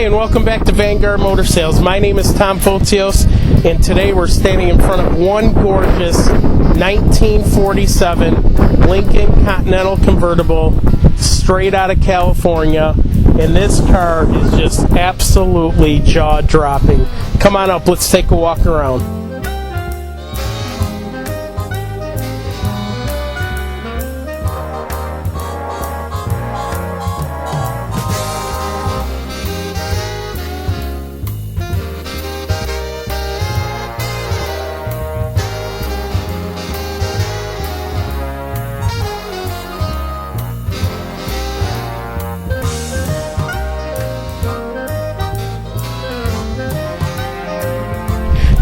Hi, and welcome back to Vanguard Motor Sales. My name is Tom Fotios, and today we're standing in front of one gorgeous 1947 Lincoln Continental Convertible straight out of California, and this car is just absolutely jaw-dropping. Come on up, let's take a walk around.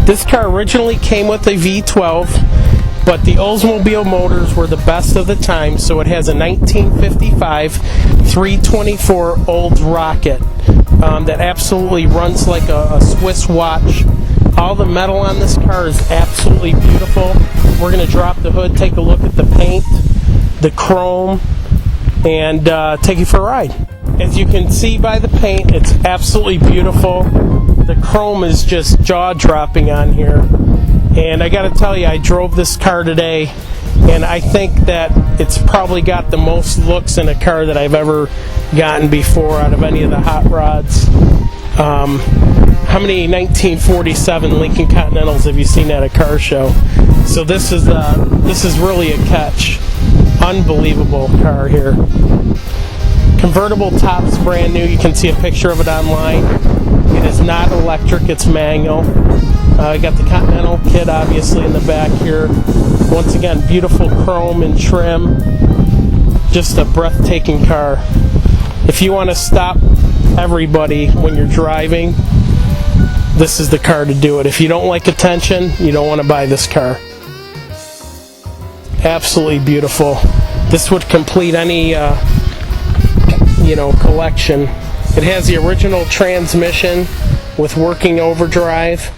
This car originally came with a V12, but the Oldsmobile motors were the best of the time, so it has a 1955 324 Olds Rocket that absolutely runs like a Swiss watch. All the metal on this car is absolutely beautiful. We're going to drop the hood, take a look at the paint, the chrome, and take you for a ride. As you can see by the paint, it's absolutely beautiful. The chrome is just jaw-dropping on here. And I gotta tell you, I drove this car today, and I think that it's probably got the most looks in a car that I've ever gotten before out of any of the hot rods. How many 1947 Lincoln Continentals have you seen at a car show? So this is really a catch. Unbelievable car here. Convertible top's brand new. You can see a picture of it online. It is not electric, it's manual. Got the Continental kit obviously in the back here. Once again, beautiful chrome and trim. Just a breathtaking car. If you want to stop everybody when you're driving, this is the car to do it. If you don't like attention, you don't want to buy this car. Absolutely beautiful. This would complete any collection. It has the original transmission with working overdrive.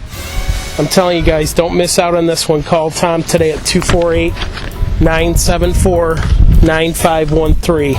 I'm telling you guys, don't miss out on this one. Call Tom today at 248-974-9513.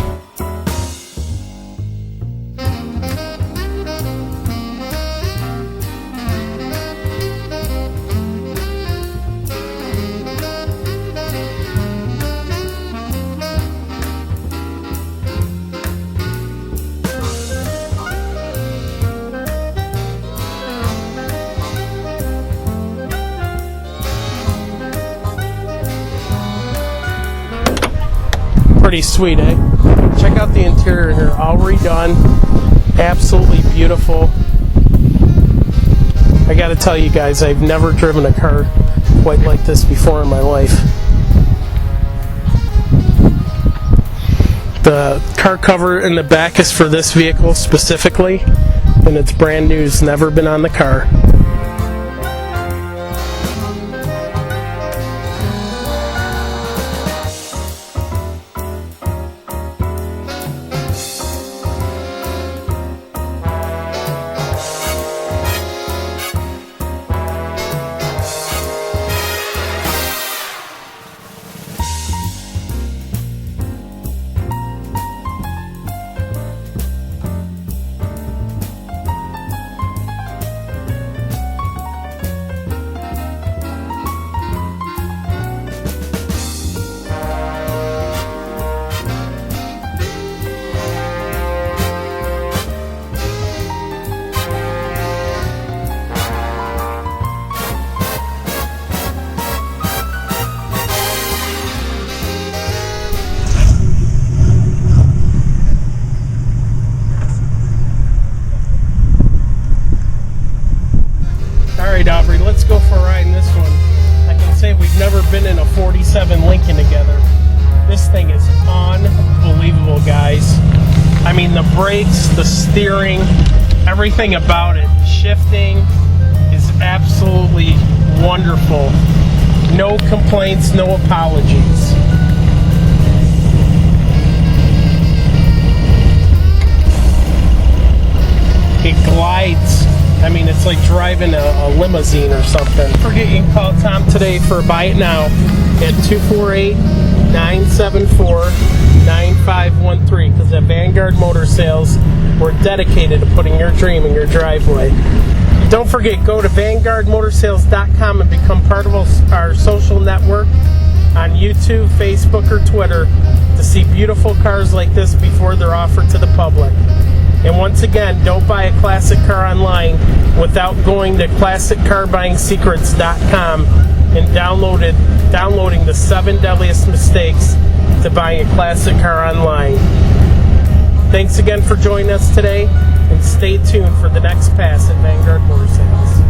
Pretty sweet, eh? Check out the interior here, all redone, absolutely beautiful. I gotta tell you guys, I've never driven a car quite like this before in my life. The car cover in the back is for this vehicle specifically, and it's brand new, it's never been on the car. Aubrey, let's go for a ride in this one. I can say we've never been in a 47 Lincoln together. This thing is unbelievable, guys. I mean, the brakes, the steering, everything about it. Shifting is absolutely wonderful. No complaints, no apologies. It glides. I mean, it's like driving a limousine or something. Don't forget, you can call Tom today for a buy it now at 248 974-9513, because at Vanguard Motor Sales, we're dedicated to putting your dream in your driveway. Don't forget, go to VanguardMotorsales.com and become part of our social network on YouTube, Facebook, or Twitter to see beautiful cars like this before they're offered to the public. And once again, don't buy a classic car online without going to ClassicCarBuyingSecrets.com and downloading the 7 deadliest mistakes to buying a classic car online. Thanks again for joining us today, and stay tuned for the next pass at Vanguard Motor Sales.